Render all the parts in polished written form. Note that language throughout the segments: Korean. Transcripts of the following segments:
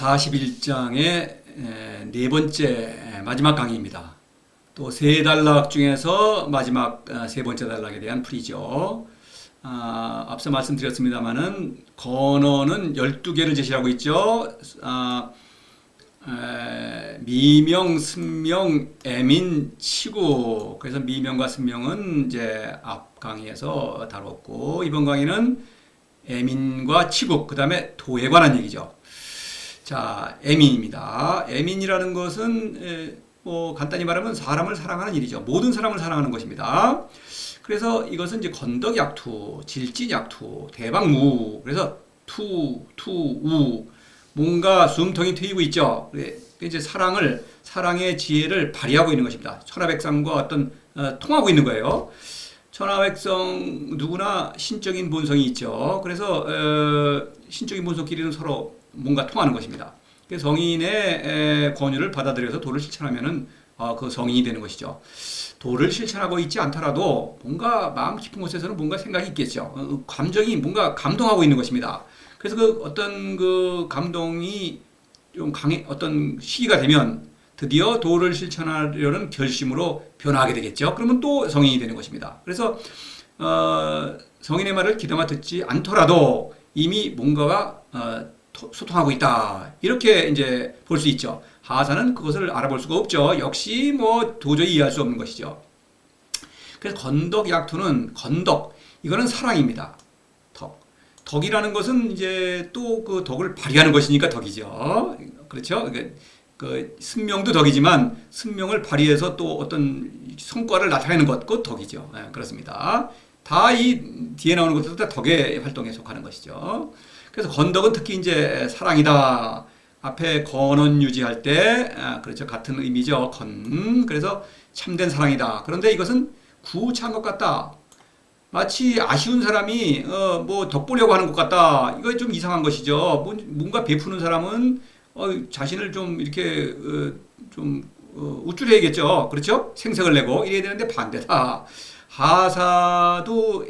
41장의 네 번째 마지막 강의입니다. 또 세 단락 중에서 마지막 세 번째 단락에 대한 풀이죠. 앞서 말씀드렸습니다만은 건어는 12개를 제시하고 있죠. 미명, 승명, 애민, 치구. 그래서 미명과 승명은 이제 앞 강의에서 다뤘고, 이번 강의는 애민과 치국, 그 다음에 도에 관한 얘기죠. 자, 애민입니다. 애민이라는 것은 뭐 간단히 말하면 사람을 사랑하는 일이죠. 모든 사람을 사랑하는 것입니다. 그래서 이것은 이제 건덕약투, 질진약투, 대박무. 그래서 우. 뭔가 숨통이 트이고 있죠. 이제 사랑의 지혜를 발휘하고 있는 것입니다. 천하백성과 어떤 통하고 있는 거예요. 천하백성 누구나 신적인 본성이 있죠. 그래서 신적인 본성끼리는 서로 뭔가 통하는 것입니다. 성인의 권유를 받아들여서 도를 실천하면은 그 성인이 되는 것이죠. 도를 실천하고 있지 않더라도 뭔가 마음 깊은 곳에서는 뭔가 생각이 있겠죠. 감정이 뭔가 감동하고 있는 것입니다. 그래서 어떤 감동이 좀 어떤 시기가 되면 드디어 도를 실천하려는 결심으로 변화하게 되겠죠. 그러면 또 성인이 되는 것입니다. 그래서 성인의 말을 귀담아 듣지 않더라도 이미 뭔가와 소통하고 있다. 이렇게 이제 볼 수 있죠. 하사는 그것을 알아볼 수가 없죠. 역시 뭐 도저히 이해할 수 없는 것이죠. 그래서 건덕약투는 이거는 사랑입니다. 덕이라는 것은 이제 또 그 덕을 발휘하는 것이니까 덕이죠. 그렇죠? 그 승명도 덕이지만 승명을 발휘해서 또 어떤 성과를 나타내는 것, 그 덕이죠. 네, 그렇습니다. 다 이 뒤에 나오는 것들도 다 덕의 활동에 속하는 것이죠. 그래서 건덕은 특히 이제 사랑이다. 앞에 건언 유지할 때, 그렇죠. 같은 의미죠. 그래서 참된 사랑이다. 그런데 이것은 구차한 것 같다. 마치 아쉬운 사람이 뭐 덕보려고 하는 것 같다. 이거 좀 이상한 것이죠. 뭔가 베푸는 사람은 자신을 좀 이렇게 좀 우쭐해야겠죠. 그렇죠? 생색을 내고 이래야 되는데 반대다. 하사도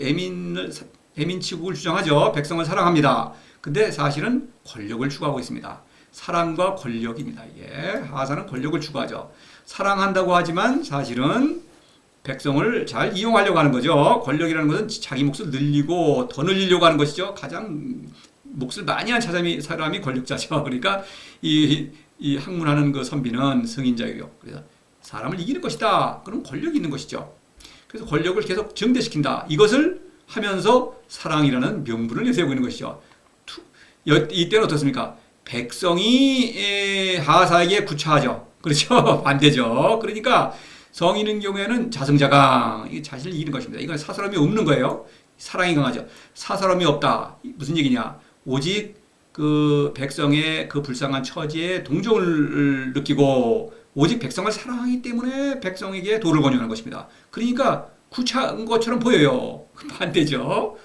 애민치국을 주장하죠. 백성을 사랑합니다. 근데 사실은 권력을 추구하고 있습니다. 사랑과 권력입니다. 이게 하사는 권력을 추구하죠. 사랑한다고 하지만 사실은 백성을 잘 이용하려고 하는 거죠. 권력이라는 것은 자기 몫을 늘리고 더 늘리려고 하는 것이죠. 가장 몫을 많이 한 사람이 권력자죠. 그러니까 이 학문하는 그 선비는 승인자이고, 그래서 사람을 이기는 것이다. 그럼 권력이 있는 것이죠. 그래서 권력을 계속 증대시킨다. 이것을 하면서 사랑이라는 명분을 내세우고 있는 것이죠. 이때는 어떻습니까? 백성이 하사에게 구차하죠. 그렇죠? 반대죠. 그러니까 성인의 경우에는 자승자강, 자신을 이기는 것입니다. 이건 사사람이 없는 거예요. 사랑이 강하죠. 사사람이 없다. 무슨 얘기냐? 오직 그 백성의 그 불쌍한 처지에 동정을 느끼고 오직 백성을 사랑하기 때문에 백성에게 도를 권유하는 것입니다. 그러니까 구차한 것처럼 보여요. 반대죠.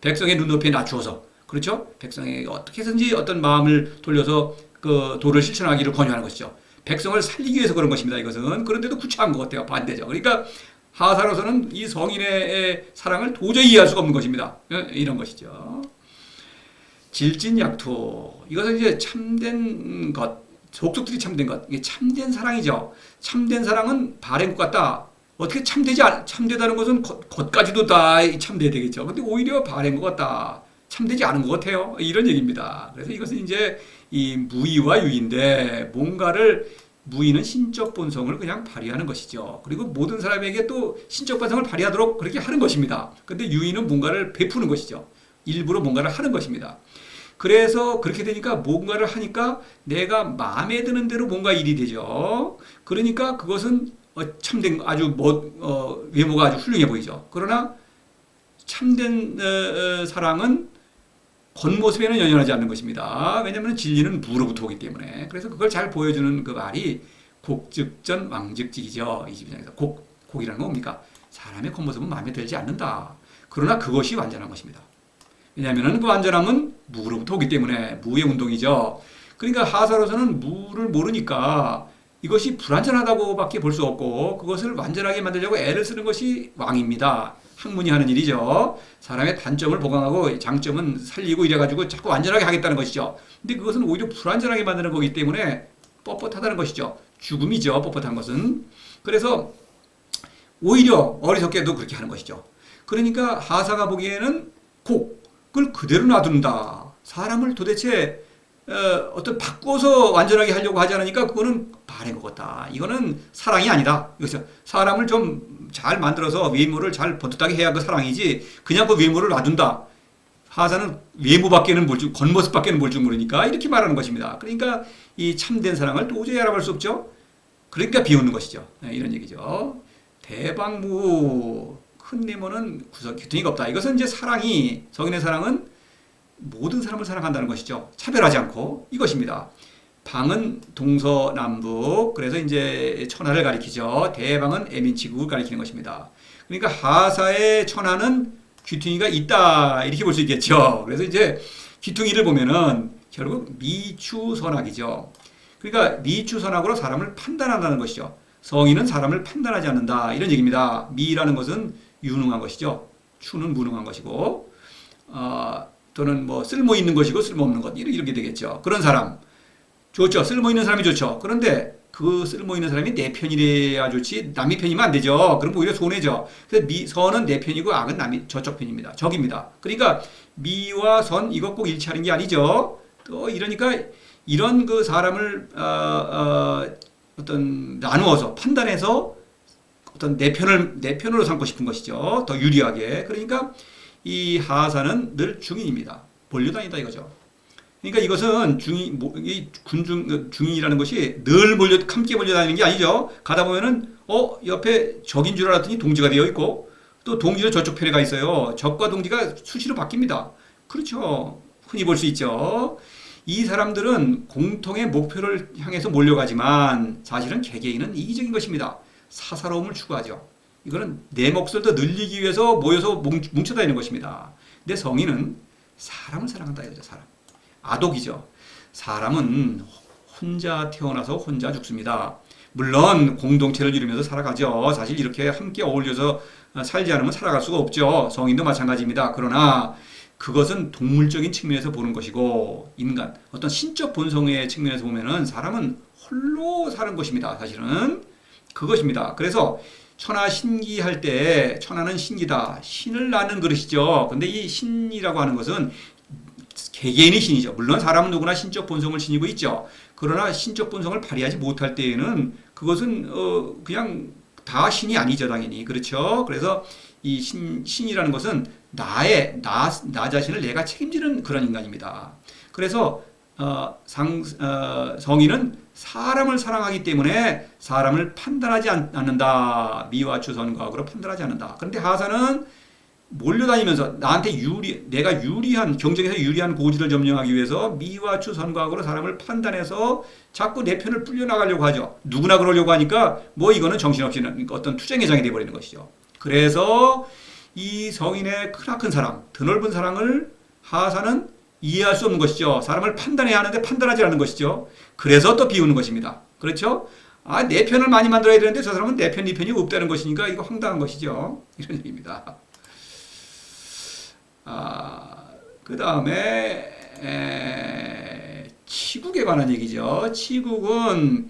백성의 눈높이에 낮추어서, 그렇죠? 백성에게 어떻게 해서든지 어떤 마음을 돌려서 그 도를 실천하기를 권유하는 것이죠. 백성을 살리기 위해서 그런 것입니다. 이것은. 그런데도 구차한 것 같아요. 반대죠. 그러니까 하사로서는 이 성인의 사랑을 도저히 이해할 수가 없는 것입니다. 이런 것이죠. 질진약투. 이것은 이제 참된 것, 속속들이 참된 것. 이게 참된 사랑이죠. 참된 사랑은 바른 것 같다. 어떻게 참되다는 것은 겉까지도 다 참돼야 되겠죠. 근데 오히려 바른 것 같다. 참되지 않은 것 같아요. 이런 얘기입니다. 그래서 이것은 이제 이 무의와 유의인데, 무의는 신적 본성을 그냥 발휘하는 것이죠. 그리고 모든 사람에게 또 신적 본성을 발휘하도록 그렇게 하는 것입니다. 근데 유의는 뭔가를 베푸는 것이죠. 일부러 뭔가를 하는 것입니다. 그래서 그렇게 되니까 뭔가를 하니까 내가 마음에 드는 대로 뭔가 일이 되죠. 그러니까 그것은 참된, 외모가 아주 훌륭해 보이죠. 그러나 참된 사랑은 겉모습에는 연연하지 않는 것입니다. 왜냐하면 진리는 무로부터 오기 때문에. 그래서 그걸 잘 보여주는 그 말이 곡즉전 왕즉직이죠. 이 집장에서 곡이라는 건 뭡니까? 사람의 겉모습은 마음에 들지 않는다. 그러나 그것이 완전한 것입니다. 왜냐하면 그 완전함은 무로부터 오기 때문에 무의 운동이죠. 그러니까 하사로서는 무를 모르니까 이것이 불완전하다고밖에 볼 수 없고 그것을 완전하게 만들려고 애를 쓰는 것이 왕입니다. 학문이 하는 일이죠. 사람의 단점을 보강하고 장점은 살리고 이래가지고 자꾸 안전하게 하겠다는 것이죠. 근데 그것은 오히려 불안전하게 만드는 거기 때문에 뻣뻣하다는 것이죠. 죽음이죠. 뻣뻣한 것은. 그래서 오히려 어리석게도 그렇게 하는 것이죠. 그러니까 하사가 보기에는 그걸 그대로 놔둔다. 사람을 도대체 어떤 바꿔서 완전하게 하려고 하지 않으니까 그거는 바래 먹었다. 이거는 사랑이 아니다. 그래서 사람을 좀 잘 만들어서 외모를 잘 번듯하게 해야 그 사랑이지 그냥 그 외모를 놔둔다. 하사는 외모밖에는 볼 줄, 겉모습밖에는 볼 줄 모르니까 이렇게 말하는 것입니다. 그러니까 이 참된 사랑을 도저히 알아볼 수 없죠. 그러니까 비웃는 것이죠. 이런 얘기죠. 대방무 큰 네모는 규통이가 없다. 이것은 이제 사랑이 성인의 사랑은 모든 사람을 사랑한다는 것이죠. 차별하지 않고 이것입니다. 방은 동서남북 그래서 이제 천하를 가리키죠. 대방은 애민치국을 가리키는 것입니다. 그러니까 하사의 천하는 귀퉁이가 있다 이렇게 볼 수 있겠죠. 그래서 이제 귀퉁이를 보면은 결국 미추선악이죠. 그러니까 미추선악으로 사람을 판단한다는 것이죠. 성인은 사람을 판단하지 않는다 이런 얘기입니다. 미라는 것은 유능한 것이죠. 추는 무능한 것이고 또는 뭐 쓸모 있는 것이고 쓸모 없는 것 이렇게 되겠죠. 그런 사람 좋죠. 쓸모 있는 사람이 좋죠. 그런데 그 쓸모 있는 사람이 내 편이래야 좋지 남의 편이면 안 되죠. 그럼 오히려 손해죠. 그래서 선은 내 편이고 악은 남이 저쪽 편입니다. 적입니다. 그러니까 미와 선 이것 꼭 일치하는 게 아니죠. 또 이러니까 이런 그 사람을 어떤 나누어서 판단해서 어떤 내 편으로 삼고 싶은 것이죠. 더 유리하게. 그러니까 이 하사는 늘 중인입니다. 몰려다니다 이거죠. 그러니까 이것은 중인이라는 것이 늘 함께 몰려다니는 게 아니죠. 가다 보면은 옆에 적인 줄 알았더니 동지가 되어 있고 또 동지는 저쪽 편에 가 있어요. 적과 동지가 수시로 바뀝니다. 그렇죠. 흔히 볼 수 있죠. 이 사람들은 공통의 목표를 향해서 몰려가지만 사실은 개개인은 이기적인 것입니다. 사사로움을 추구하죠. 이거는 내 몫을 더 늘리기 위해서 모여서 뭉쳐 다니는 것입니다. 근데 성인은 사람을 사랑한다 이거죠. 사람. 아독이죠. 사람은 혼자 태어나서 혼자 죽습니다. 물론 공동체를 이루면서 살아가죠. 사실 이렇게 함께 어울려서 살지 않으면 살아갈 수가 없죠. 성인도 마찬가지입니다. 그러나 그것은 동물적인 측면에서 보는 것이고 인간 어떤 신적 본성의 측면에서 보면은 사람은 홀로 사는 것입니다. 사실은 그것입니다. 그래서 천하 신기할 때 천하는 신기다. 신을 낳는 그릇이죠. 근데 이 신이라고 하는 것은 개개인의 신이죠. 물론 사람은 누구나 신적 본성을 지니고 있죠. 그러나 신적 본성을 발휘하지 못할 때에는 그것은 그냥 다 신이 아니죠. 당연히. 그렇죠. 그래서 이 신이라는 것은 나 자신을 내가 책임지는 그런 인간입니다. 그래서 성인은 사람을 사랑하기 때문에 사람을 판단하지 않는다. 미와 추선과학으로 판단하지 않는다. 그런데 하사는 몰려다니면서 나한테 내가 유리한 경쟁에서 유리한 고지를 점령하기 위해서 미와 추선과학으로 사람을 판단해서 자꾸 내 편을 불려나가려고 하죠. 누구나 그러려고 하니까 뭐 이거는 정신없이 어떤 투쟁의장이 되어버리는 것이죠. 그래서 이 성인의 크나큰 사랑, 드넓은 사랑을 하사는 이해할 수 없는 것이죠. 사람을 판단해야 하는데 판단하지 않는 것이죠. 그래서 또 비우는 것입니다. 그렇죠? 내 편을 많이 만들어야 되는데 저 사람은 내 편, 네 편이 없다는 것이니까 이거 황당한 것이죠. 이런 얘기입니다. 그 다음에 치국에 관한 얘기죠. 치국은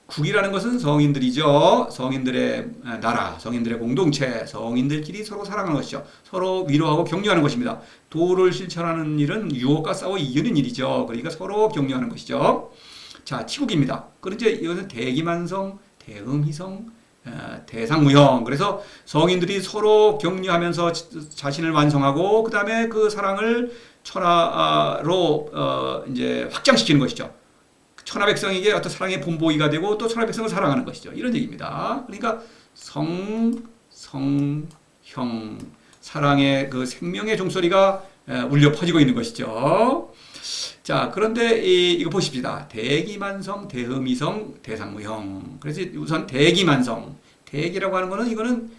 국이라는 것은 성인들이죠. 성인들의 나라, 성인들의 공동체, 성인들끼리 서로 사랑하는 것이죠. 서로 위로하고 격려하는 것입니다. 도를 실천하는 일은 유혹과 싸워 이기는 일이죠. 그러니까 서로 격려하는 것이죠. 자, 치국입니다. 그런데 이것은 대기만성, 대음희성, 대상무형. 그래서 성인들이 서로 격려하면서 자신을 완성하고 그 다음에 그 사랑을 천하로 이제 확장시키는 것이죠. 천하백성에게 어떤 사랑의 본보기가 되고 또 천하백성을 사랑하는 것이죠. 이런 얘기입니다. 그러니까 성, 형, 사랑의 그 생명의 종소리가 울려 퍼지고 있는 것이죠. 자, 그런데 이거 보십시다. 대기만성, 대흠이성, 대상무형. 그래서 우선 대기만성. 대기라고 하는 거는 이거는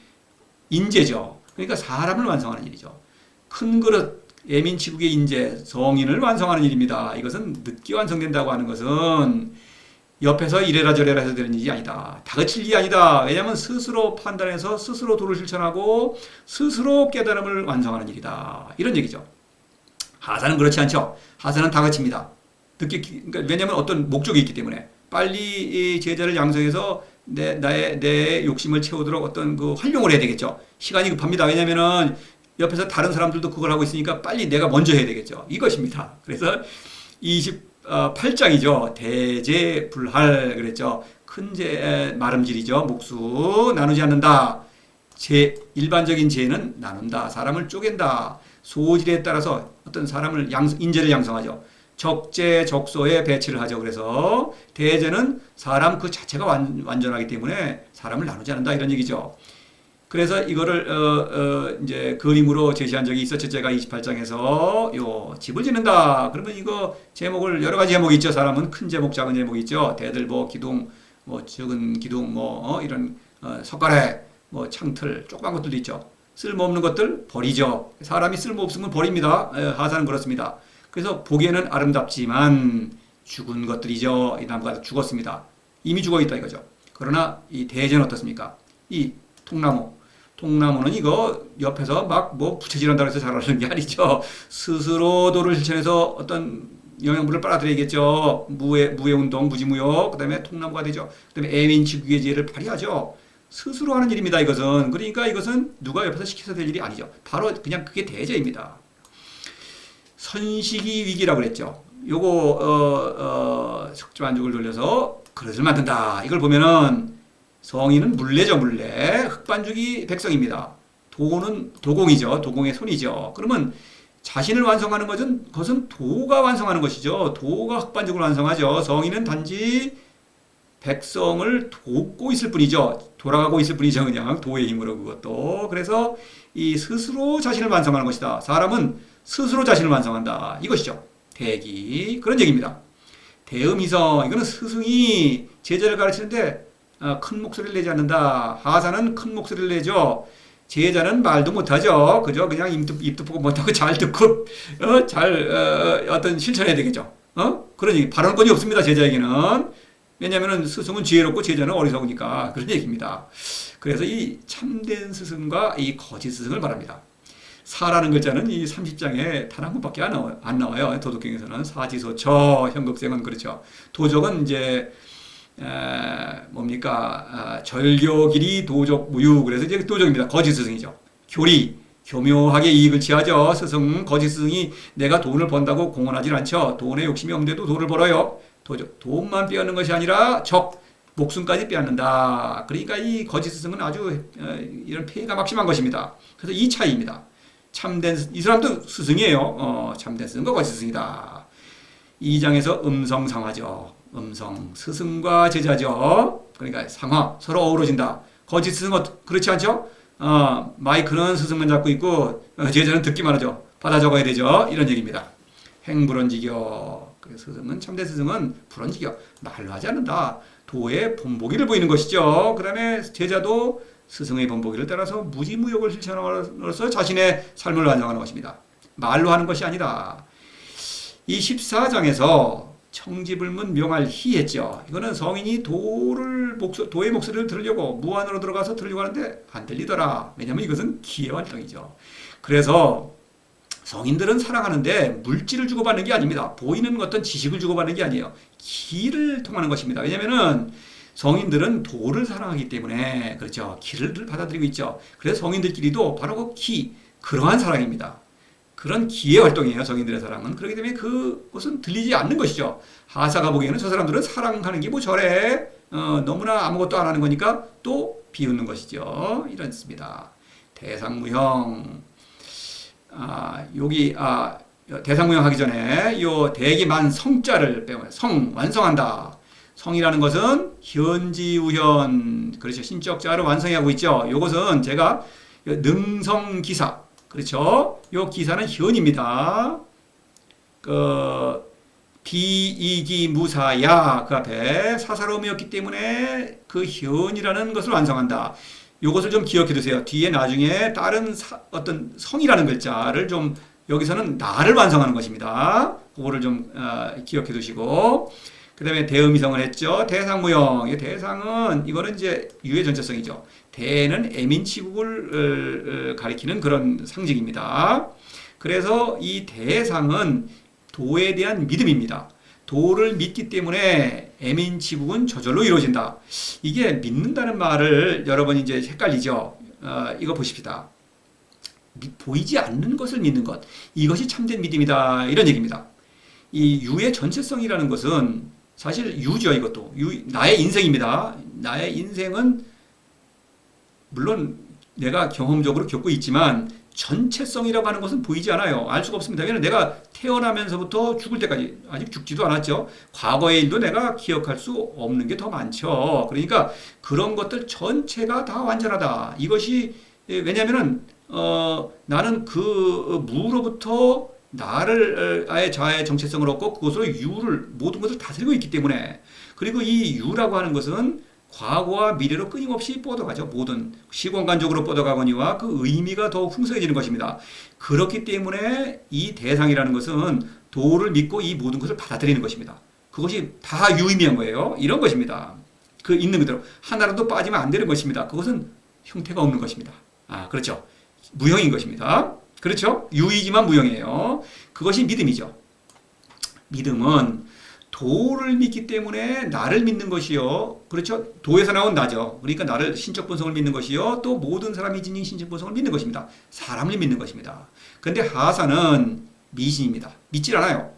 인재죠. 그러니까 사람을 완성하는 일이죠. 큰 그릇, 애민치국의 인재, 성인을 완성하는 일입니다. 이것은 늦게 완성된다고 하는 것은 옆에서 이래라 저래라 해서 되는 일이 아니다. 다그칠 일이 아니다. 왜냐하면 스스로 판단해서 스스로 도를 실천하고 스스로 깨달음을 완성하는 일이다. 이런 얘기죠. 하사는 그렇지 않죠. 하사는 다그칩니다. 그러니까 왜냐하면 어떤 목적이 있기 때문에 빨리 이 제자를 양성해서 내 욕심을 채우도록 어떤 그 활용을 해야 되겠죠. 시간이 급합니다. 왜냐하면은 옆에서 다른 사람들도 그걸 하고 있으니까 빨리 내가 먼저 해야 되겠죠. 이것입니다. 그래서 28장이죠. 대제불할 그랬죠. 큰 제, 마름질이죠. 목수 나누지 않는다. 일반적인 죄는 나눈다. 사람을 쪼갠다. 소질에 따라서 어떤 사람을 인재를 양성하죠. 적재, 적소에 배치를 하죠. 그래서 대제는 사람 그 자체가 완전하기 때문에 사람을 나누지 않는다. 이런 얘기죠. 그래서 이거를 이제 그림으로 제시한 적이 있었죠. 제가 28장에서 요 집을 짓는다. 그러면 이거 제목을 여러 가지 제목이 있죠. 사람은 큰 제목, 작은 제목이 있죠. 대들보, 기둥, 뭐 적은 기둥, 뭐 이런 석가래, 뭐 창틀, 조그만 것들도 있죠. 쓸모없는 것들 버리죠. 사람이 쓸모없으면 버립니다. 하사는 그렇습니다. 그래서 보기에는 아름답지만 죽은 것들이죠. 이 나무가 죽었습니다. 이미 죽어 있다 이거죠. 그러나 이 대제는 어떻습니까? 이 통나무는 이거 옆에서 막 뭐 부채질한다고 해서 자라는 게 아니죠. 스스로 도를 실천해서 어떤 영양분을 빨아들여야겠죠. 무해운동, 무지무효, 그 다음에 통나무가 되죠. 그 다음에 애민치국의 지혜를 발휘하죠. 스스로 하는 일입니다. 이것은. 그러니까 이것은 누가 옆에서 시켜서 될 일이 아니죠. 바로 그냥 그게 대제입니다. 선식이 위기라고 그랬죠. 요거 석조안죽을 돌려서 그릇을 만든다. 이걸 보면은 성인은 물레죠. 물레. 흙반죽이 백성입니다. 도는 도공이죠. 도공의 손이죠. 그러면 자신을 완성하는 것은 도가 완성하는 것이죠. 도가 흙반죽을 완성하죠. 성인은 단지 백성을 돕고 있을 뿐이죠. 돌아가고 있을 뿐이죠. 그냥 도의 힘으로 그것도. 그래서 이 스스로 자신을 완성하는 것이다. 사람은 스스로 자신을 완성한다. 이것이죠. 대기. 그런 얘기입니다. 대음이성. 이거는 스승이 제자를 가르치는데 큰 목소리를 내지 않는다. 하사는 큰 목소리를 내죠. 제자는 말도 못하죠. 그죠? 그냥 입도 보고 못하고 잘 듣고 어떤 실천해야 되겠죠. 그런 얘기. 발언권이 없습니다. 제자에게는. 왜냐하면 스승은 지혜롭고 제자는 어리석으니까 그런 얘기입니다. 그래서 이 참된 스승과 이 거짓 스승을 말합니다. 사라는 글자는 이 30장에 단 한 번밖에 안 나와요. 도덕경에서는 사지소처, 현극생은 그렇죠. 도적은 이제 뭡니까? 절교길이 도적무유. 그래서 이제 도적입니다. 거짓 스승이죠. 교리, 교묘하게 이익을 취하죠. 스승, 거짓 스승이 내가 돈을 번다고 공언하지 않죠. 돈에 욕심이 없는데도 돈을 벌어요. 도적, 돈만 빼앗는 것이 아니라 목숨까지 빼앗는다. 그러니까 이 거짓 스승은 아주 이런 폐해가 막심한 것입니다. 그래서 이 차이입니다. 이 사람도 스승이에요. 참된 스승과 거짓 스승이다. 2장에서 음성 상하죠. 음성, 스승과 제자죠. 그러니까 상하, 서로 어우러진다. 거짓 스승은 그렇지 않죠? 마이크는 스승만 잡고 있고 제자는 듣기만 하죠. 받아 적어야 되죠. 이런 얘기입니다. 행불언지교. 스승은 참된 스승은 불언지교. 말로 하지 않는다. 도의 본보기를 보이는 것이죠. 그 다음에 제자도 스승의 본보기를 따라서 무지무욕을 실천함으로써 자신의 삶을 완성하는 것입니다. 말로 하는 것이 아니라 이 14장에서 청지불문 명할희 했죠. 이거는 성인이 도의 목소리를 들으려고 무안으로 들어가서 들으려고 하는데 안 들리더라. 왜냐하면 이것은 기의 활동이죠. 그래서 성인들은 사랑하는데 물질을 주고받는 게 아닙니다. 보이는 어떤 지식을 주고받는 게 아니에요. 기를 통하는 것입니다. 왜냐하면 성인들은 도를 사랑하기 때문에 그렇죠. 기를 받아들이고 있죠. 그래서 성인들끼리도 바로 그 기, 그러한 사랑입니다. 그런 기의 활동이에요. 성인들의 사랑은. 그렇기 때문에 그것은 들리지 않는 것이죠. 하사가 보기에는 저 사람들은 사랑하는 게 뭐 저래. 너무나 아무것도 안 하는 거니까 또 비웃는 것이죠. 이렇습니다. 대상무형. 대상무형 하기 전에 요 대기만 성자를 빼면 완성한다. 성이라는 것은 현지우현, 그렇죠. 신적자를 완성하고 있죠. 요것은 제가 능성기사, 그렇죠. 요 기사는 현입니다. 비이기무사야, 그 앞에 사사로움이었기 때문에 그 현이라는 것을 완성한다. 요것을 좀 기억해 두세요. 뒤에 나중에 다른 어떤 성이라는 글자를 여기서는 나를 완성하는 것입니다. 그거를 좀 기억해 두시고, 그 다음에 대음이성을 했죠. 대상무형. 이 대상은, 이거는 이제 유의 전체성이죠. 대는 애민치국을 가리키는 그런 상징입니다. 그래서 이 대상은 도에 대한 믿음입니다. 도를 믿기 때문에 애민치국은 저절로 이루어진다. 이게 믿는다는 말을 여러분 이제 헷갈리죠. 이거 보십시다. 보이지 않는 것을 믿는 것. 이것이 참된 믿음이다. 이런 얘기입니다. 이 유의 전체성이라는 것은 사실 유죠. 이것도. 나의 인생입니다. 나의 인생은 물론 내가 경험적으로 겪고 있지만 전체성이라고 하는 것은 보이지 않아요. 알 수가 없습니다. 왜냐하면 내가 태어나면서부터 죽을 때까지 아직 죽지도 않았죠. 과거의 일도 내가 기억할 수 없는 게 더 많죠. 그러니까 그런 것들 전체가 다 완전하다. 이것이 왜냐하면은 나는 그 무로부터 나를 아예 자아의 정체성을 얻고 그것으로 유를 모든 것을 다스리고 있기 때문에 그리고 이 유라고 하는 것은 과거와 미래로 끊임없이 뻗어가죠. 모든 시공간적으로 뻗어가거니와 그 의미가 더욱 풍성해지는 것입니다. 그렇기 때문에 이 대상이라는 것은 도를 믿고 이 모든 것을 받아들이는 것입니다. 그것이 다 유의미한 거예요. 이런 것입니다. 그 있는 그대로 하나라도 빠지면 안 되는 것입니다. 그것은 형태가 없는 것입니다. 그렇죠. 무형인 것입니다. 그렇죠? 유이지만 무형이에요. 그것이 믿음이죠. 믿음은 도를 믿기 때문에 나를 믿는 것이요. 그렇죠? 도에서 나온 나죠. 그러니까 나를 신적 본성을 믿는 것이요. 또 모든 사람이 지닌 신적 본성을 믿는 것입니다. 사람을 믿는 것입니다. 그런데 하사는 미신입니다. 믿질 않아요.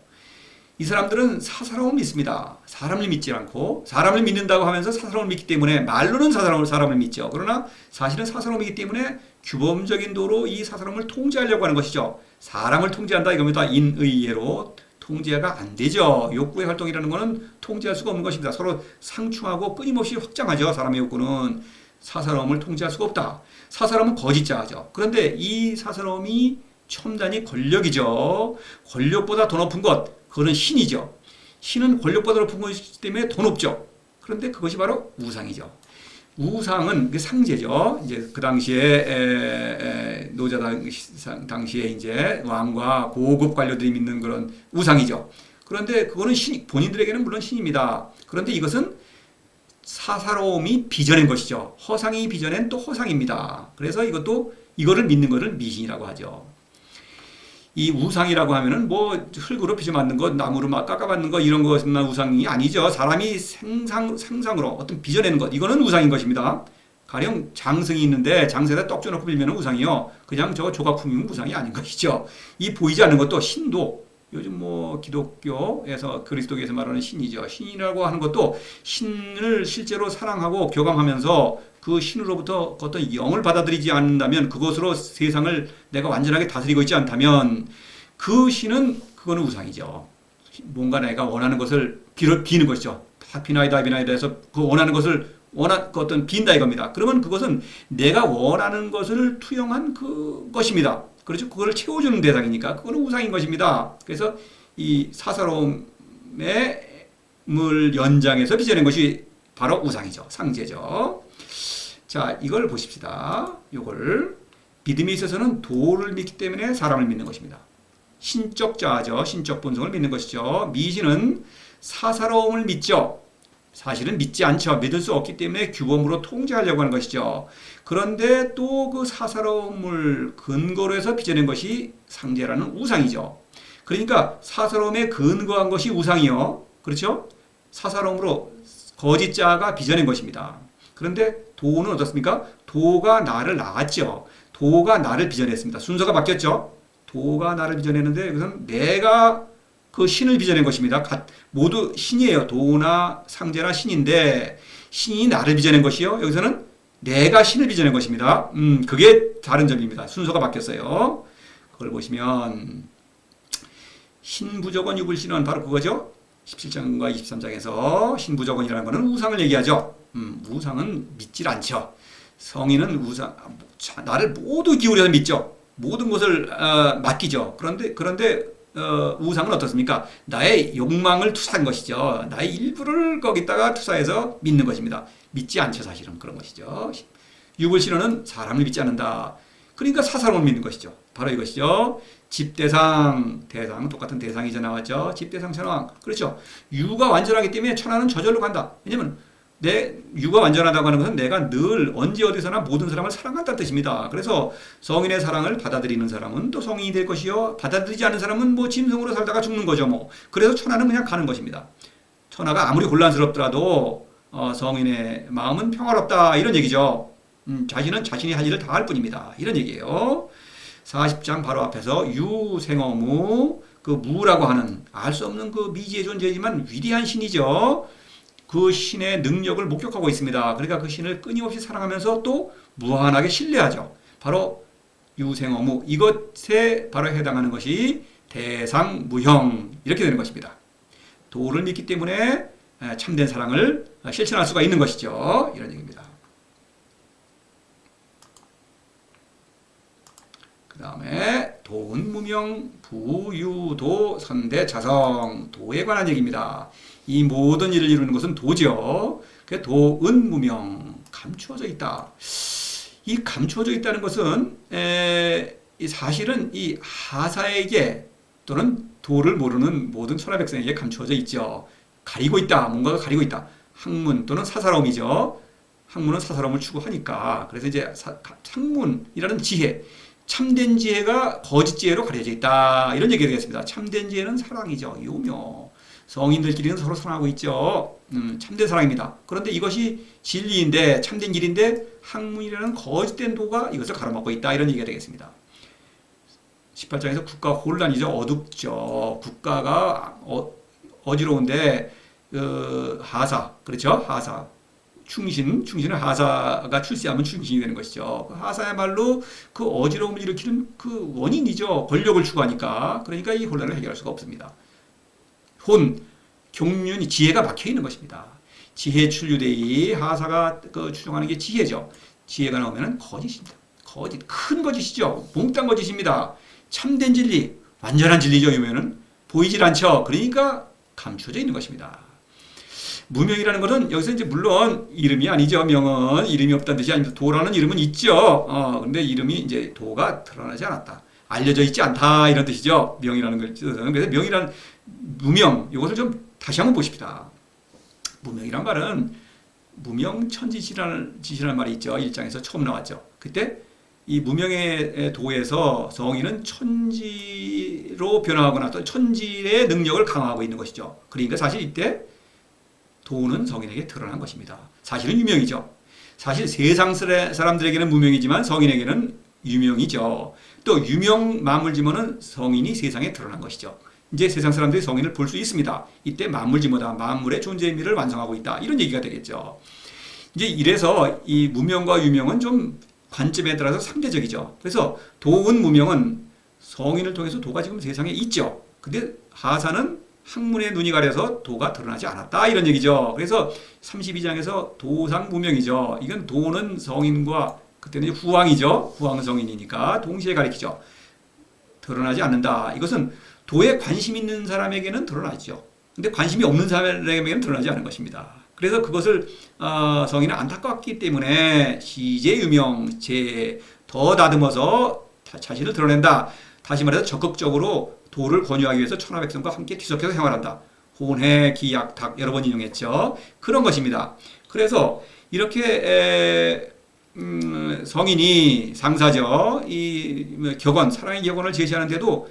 이 사람들은 사사로움을 믿습니다. 사람을 믿지 않고 사람을 믿는다고 하면서 사사로움을 믿기 때문에 말로는 사람을 믿죠. 그러나 사실은 사사로움이기 때문에 규범적인 도로 이 사사로움을 통제하려고 하는 것이죠. 사람을 통제한다 이겁니다. 인의예로 통제가 안 되죠. 욕구의 활동이라는 것은 통제할 수가 없는 것입니다. 서로 상충하고 끊임없이 확장하죠. 사람의 욕구는 사사로움을 통제할 수가 없다. 사사로움은 거짓자죠. 그런데 이 사사로움이 첨단이 권력이죠. 권력보다 더 높은 것, 그거는 신이죠. 신은 권력보다 높은 것이기 때문에 더 높죠. 그런데 그것이 바로 우상이죠. 우상은 상제죠. 이제 그 당시에 노자 당시에 이제 왕과 고급 관료들이 믿는 그런 우상이죠. 그런데 그거는 본인들에게는 물론 신입니다. 그런데 이것은 사사로움이 빚어낸 것이죠. 허상이 빚어낸 또 허상입니다. 그래서 이거를 믿는 것을 미신이라고 하죠. 이 우상이라고 하면은 뭐 흙으로 빚어 만든 것, 나무로 막 깎아받는 것 이런 것만 우상이 아니죠. 사람이 상상으로 어떤 빚어내는 것, 이거는 우상인 것입니다. 가령 장승이 있는데 장세에다 떡 줘놓고 빌면 우상이요. 그냥 저거 조각품이면 우상이 아닌 것이죠. 이 보이지 않는 것도 신도 요즘 뭐 기독교에서 그리스도교에서 말하는 신이죠. 신이라고 하는 것도 신을 실제로 사랑하고 교감하면서 그 신으로부터 어떤 영을 받아들이지 않는다면 그것으로 세상을 내가 완전하게 다스리고 있지 않다면 그 신은 그거는 우상이죠. 뭔가 내가 원하는 것을 비는 것이죠. 다 비나이다 해서 그 원하는 것을 그 어떤 빈다 이겁니다. 그러면 그것은 내가 원하는 것을 투영한 그것입니다. 그렇죠? 그걸 채워주는 대상이니까 그거는 우상인 것입니다. 그래서 이 사사로움의 물 연장해서 빚어낸 것이 바로 우상이죠. 상제죠. 자, 이걸 보십시다. 이걸 믿음에 있어서는 도를 믿기 때문에 사람을 믿는 것입니다. 신적 자아죠. 신적 본성을 믿는 것이죠. 미신은 사사로움을 믿죠. 사실은 믿지 않죠. 믿을 수 없기 때문에 규범으로 통제하려고 하는 것이죠. 그런데 또 그 사사로움을 근거로 해서 빚어낸 것이 상제라는 우상이죠. 그러니까 사사로움에 근거한 것이 우상이요. 그렇죠? 사사로움으로 거짓자가 빚어낸 것입니다. 그런데 도는 어떻습니까? 도가 나를 낳았죠. 도가 나를 빚어냈습니다. 순서가 바뀌었죠. 도가 나를 빚어내는데 여기서는 내가 그 신을 빚어낸 것입니다. 모두 신이에요. 도나 상제나 신인데 신이 나를 빚어낸 것이요. 여기서는 내가 신을 빚어낸 것입니다. 그게 다른 점입니다. 순서가 바뀌었어요. 그걸 보시면 신부적원 유불신은 바로 그거죠. 17장과 23장에서 신부적원이라는 것은 우상을 얘기하죠. 우상은 믿질 않죠. 성인은 나를 모두 기울여서 믿죠. 모든 것을 맡기죠. 그런데 우상은 어떻습니까? 나의 욕망을 투사한 것이죠. 나의 일부를 거기다가 투사해서 믿는 것입니다. 믿지 않죠. 사실은 그런 것이죠. 유불신호는 사람을 믿지 않는다. 그러니까 사사로움을 믿는 것이죠. 바로 이것이죠. 집대상, 대상 똑같은 대상이죠. 나왔죠. 집대상 천왕. 그렇죠. 유가 완전하기 때문에 천하는 저절로 간다. 왜냐면 내 유가 완전하다고 하는 것은 내가 늘 언제 어디서나 모든 사람을 사랑한다는 뜻입니다. 그래서 성인의 사랑을 받아들이는 사람은 또 성인이 될 것이요. 받아들이지 않는 사람은 뭐 짐승으로 살다가 죽는 거죠. 뭐. 그래서 천하는 그냥 가는 것입니다. 천하가 아무리 혼란스럽더라도 성인의 마음은 평화롭다. 이런 얘기죠. 자신은 자신이 할 일을 다 할 뿐입니다. 이런 얘기예요. 40장 바로 앞에서 유생어무, 그 무라고 하는 알 수 없는 그 미지의 존재이지만 위대한 신이죠. 그 신의 능력을 목격하고 있습니다. 그러니까 그 신을 끊임없이 사랑하면서 또 무한하게 신뢰하죠. 바로 유생어무, 이것에 바로 해당하는 것이 대상무형, 이렇게 되는 것입니다. 도를 믿기 때문에 참된 사랑을 실천할 수가 있는 것이죠. 이런 얘기입니다. 그 다음에 도은 무명 부유도 선대자성, 도에 관한 얘기입니다. 이 모든 일을 이루는 것은 도죠. 도은 무명, 감추어져 있다. 이 감추어져 있다는 것은 사실은 이 하사에게 또는 도를 모르는 모든 천하 백성에게 감추어져 있죠. 가리고 있다. 뭔가가 가리고 있다. 학문 또는 사사로움이죠. 학문은 사사로움을 추구하니까. 그래서 이제 학문이라는 지혜, 참된 지혜가 거짓 지혜로 가려져 있다. 이런 얘기가 되겠습니다. 참된 지혜는 사랑이죠. 요묘. 성인들끼리는 서로 사랑하고 있죠. 참된 사랑입니다. 그런데 이것이 진리인데, 참된 길인데 학문이라는 거짓된 도가 이것을 가로막고 있다. 이런 얘기가 되겠습니다. 18장에서 국가 혼란이죠. 어둡죠. 국가가 어지러운데 하사, 그렇죠? 하사. 충신은 하사가 출세하면 충신이 되는 것이죠. 하사야말로 그 어지러움을 일으키는 그 원인이죠. 권력을 추구하니까. 그러니까 이 혼란을 해결할 수가 없습니다. 경륜이 지혜가 막혀 있는 것입니다. 지혜 출류대이 하사가 추종하는 게 지혜죠. 지혜가 나오면 거짓입니다. 큰 거짓이죠. 몽땅 거짓입니다. 참된 진리, 완전한 진리죠. 이면은 보이질 않죠. 그러니까 감추어져 있는 것입니다. 무명이라는 것은 여기서 이제 물론 이름이 아니죠. 명은 이름이 없다는 뜻이 아닙니다. 도라는 이름은 있죠. 근데 이름이 이제 도가 드러나지 않았다. 알려져 있지 않다. 이런 뜻이죠. 명이라는 걸 뜻은. 그래서 명이라는 무명, 이것을 좀 다시 한번 보십시다. 무명이란 말은 무명천지시라는 말이 있죠. 1장에서 처음 나왔죠. 그때 이 무명의 도에서 성인은 천지로 변화하거나 또 천지의 능력을 강화하고 있는 것이죠. 그러니까 사실 이때 도는 성인에게 드러난 것입니다. 사실은 유명이죠. 사실 세상 사람들에게는 무명이지만 성인에게는 유명이죠. 또 유명 만물지모는 성인이 세상에 드러난 것이죠. 이제 세상 사람들이 성인을 볼 수 있습니다. 이때 만물지모다. 만물의 존재 의미를 완성하고 있다. 이런 얘기가 되겠죠. 이제 이래서 이 무명과 유명은 좀 관점에 따라서 상대적이죠. 그래서 도은 무명은 성인을 통해서 도가 지금 세상에 있죠. 근데 하사는 학문의 눈이 가려서 도가 드러나지 않았다. 이런 얘기죠. 그래서 32장에서 도상 무명이죠. 이건 도는 성인과 그때는 후왕이죠. 후왕 성인이니까 동시에 가리키죠. 드러나지 않는다. 이것은 도에 관심 있는 사람에게는 드러나죠. 근데 관심이 없는 사람에게는 드러나지 않은 것입니다. 그래서 그것을 성인은 안타깝기 때문에 시제유명, 더 다듬어서 자신을 드러낸다. 다시 말해서 적극적으로 도를 권유하기 위해서 천하 백성과 함께 뒤섞여서 생활한다. 혼해, 기약, 닭 여러 번 인용했죠. 그런 것입니다. 그래서 이렇게 성인이 상사죠. 이 격언, 사랑의 격언을 제시하는데도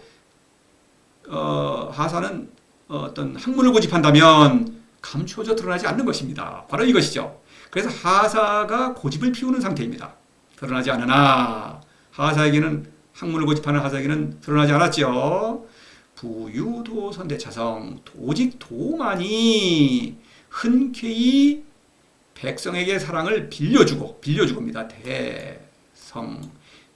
하사는 어떤 학문을 고집한다면 감추어져 드러나지 않는 것입니다. 바로 이것이죠. 그래서 하사가 고집을 피우는 상태입니다. 드러나지 않으나 하사에게는 학문을 고집하는 하사에게는 드러나지 않았죠. 부유도 선대차성, 오직 도만이 흔쾌히 백성에게 사랑을 빌려주고입니다.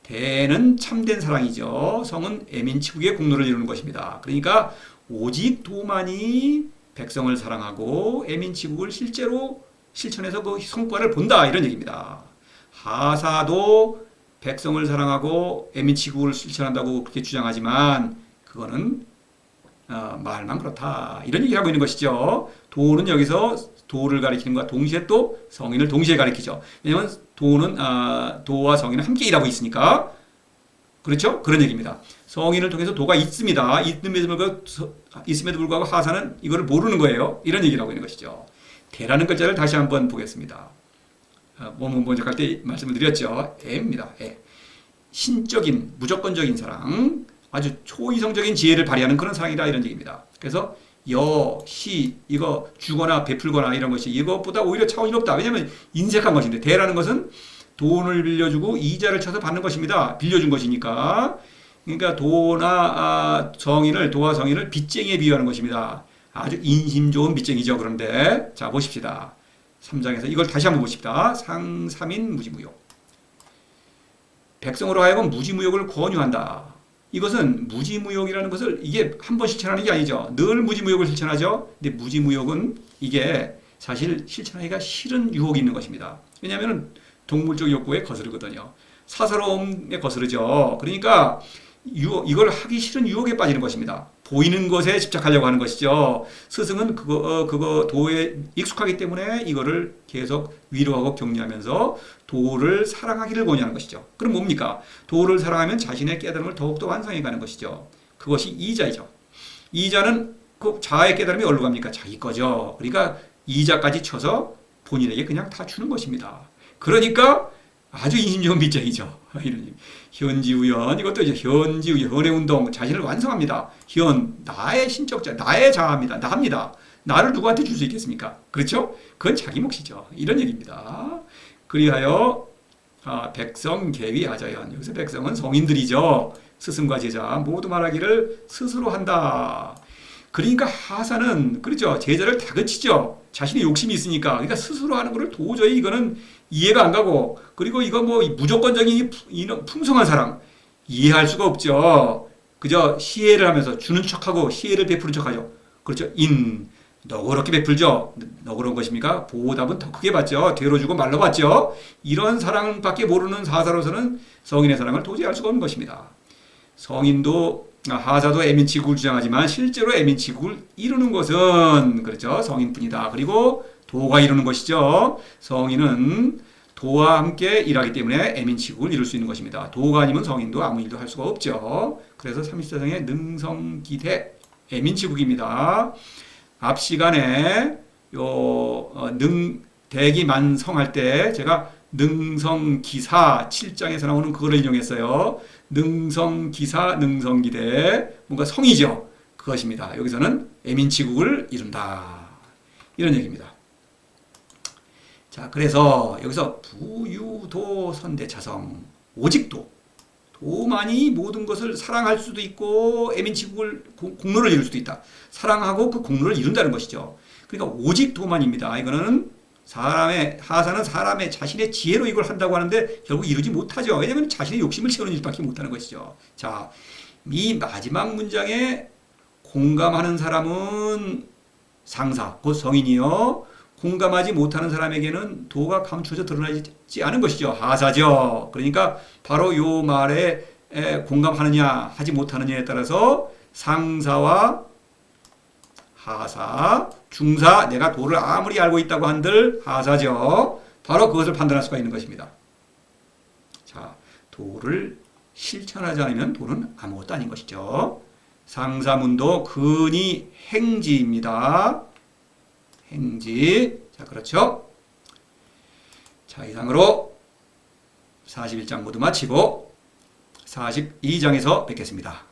대는 참된 사랑이죠. 성은 애민치국의 공로를 이루는 것입니다. 그러니까 오직 도만이 백성을 사랑하고 애민치국을 실제로 실천해서 그 성과를 본다. 이런 얘기입니다. 하사도 백성을 사랑하고 애민치국을 실천한다고 그렇게 주장하지만 그거는 말만 그렇다. 이런 얘기를 하고 있는 것이죠. 도는 여기서 도를 가리키는 것과 동시에 또 성인을 동시에 가리키죠. 왜냐하면 도와 성인은 함께 일하고 있으니까 그렇죠? 그런 얘기입니다. 성인을 통해서 도가 있습니다. 있음에도 불구하고 하사는 이거를 모르는 거예요. 이런 얘기를 하고 있는 것이죠. 대라는 글자를 다시 한번 보겠습니다. 원문 번역할 때 말씀을 드렸죠. 애입니다. 애. 신적인, 무조건적인 사랑, 아주 초이성적인 지혜를 발휘하는 그런 사랑이다 이런 얘기입니다. 그래서 시 이거 주거나 베풀거나 이런 것이 이것보다 오히려 차원이 높다. 왜냐하면 인색한 것인데 대라는 것은 돈을 빌려주고 이자를 쳐서 받는 것입니다. 빌려준 것이니까. 그러니까 도와 성인을 빚쟁이에 비유하는 것입니다. 아주 인심 좋은 빚쟁이죠. 그런데 자 보십시다. 3장에서 이걸 다시 한번 보십시다. 상삼인 무지무욕. 백성으로 하여금 무지무욕을 권유한다. 이것은 무지무욕이라는 것을 이게 한 번 실천하는 게 아니죠. 늘 무지무욕을 실천하죠. 근데 무지무욕은 이게 사실 실천하기가 싫은 유혹이 있는 것입니다. 왜냐하면 동물적 욕구에 거스르거든요. 사사로움에 거스르죠. 그러니까 이걸 하기 싫은 유혹에 빠지는 것입니다. 보이는 것에 집착하려고 하는 것이죠. 스승은 그거 도에 익숙하기 때문에 이거를 계속 위로하고 격려하면서 도를 사랑하기를 권유하는 것이죠. 그럼 뭡니까? 도를 사랑하면 자신의 깨달음을 더욱더 완성해 가는 것이죠. 그것이 이자이죠. 이자는 그 자아의 깨달음이 어디로 갑니까? 자기 거죠. 그러니까 이자까지 쳐서 본인에게 그냥 다 주는 것입니다. 그러니까 아주 인심 좋은 빚쟁이죠. 현지우연, 이것도 이제 현지우연, 현해운동, 자신을 완성합니다. 나의 신적자, 나의 자아입니다. 나입니다. 나를 누구한테 줄 수 있겠습니까? 그렇죠? 그건 자기 몫이죠. 이런 얘기입니다. 그리하여 백성 계위 아자연, 여기서 백성은 성인들이죠. 스승과 제자 모두 말하기를 스스로 한다. 그러니까 하사는 그렇죠. 제자를 다그치죠. 자신의 욕심이 있으니까. 그러니까 스스로 하는 것을 도저히 이거는 이해가 안 가고, 그리고 이거 뭐 무조건적인 풍성한 사랑 이해할 수가 없죠. 그저 시혜를 하면서 주는 척하고 시혜를 베푸는 척하죠. 그렇죠. 너그럽게 베풀죠. 너그러운 것입니까? 보답은 더 크게 받죠. 되로 주고 말로 받죠. 이런 사랑밖에 모르는 하사로서는 성인의 사랑을 도저히 알 수가 없는 것입니다. 하사도 애민치국을 주장하지만 실제로 애민치국을 이루는 것은 그렇죠. 성인뿐이다. 그리고 도가 이루는 것이죠. 성인은 도와 함께 일하기 때문에 애민치국을 이룰 수 있는 것입니다. 도가 아니면 성인도 아무 일도 할 수가 없죠. 그래서 34장의 능성기대 애민치국입니다. 앞 시간에 대기만성할 때 제가 능성기사 7장에서 나오는 그거를 인용했어요. 능성기사, 능성기대, 뭔가 성이죠. 그것입니다. 여기서는 애민치국을 이룬다. 이런 얘기입니다. 자, 그래서 여기서 부유도 선대차성, 오직 도만이 모든 것을 사랑할 수도 있고 애민치국을 공로를 이룰 수도 있다. 사랑하고 그 공로를 이룬다는 것이죠. 그러니까 오직 도만입니다. 이거는 하사는 사람의 자신의 지혜로 이걸 한다고 하는데 결국 이루지 못하죠. 왜냐하면 자신의 욕심을 채우는 일밖에 못하는 것이죠. 자, 이 마지막 문장에 공감하는 사람은 상사, 곧 성인이요. 공감하지 못하는 사람에게는 도가 감추어져 드러나지 않은 것이죠. 하사죠. 그러니까 바로 요 말에 공감하느냐 하지 못하느냐에 따라서 상사와 하사, 중사, 내가 도를 아무리 알고 있다고 한들 하사죠. 바로 그것을 판단할 수가 있는 것입니다. 자, 도를 실천하지 않으면 도는 아무것도 아닌 것이죠. 상사문도 근이 행지입니다. 행지. 자, 그렇죠. 자, 이상으로 41장 모두 마치고 42장에서 뵙겠습니다.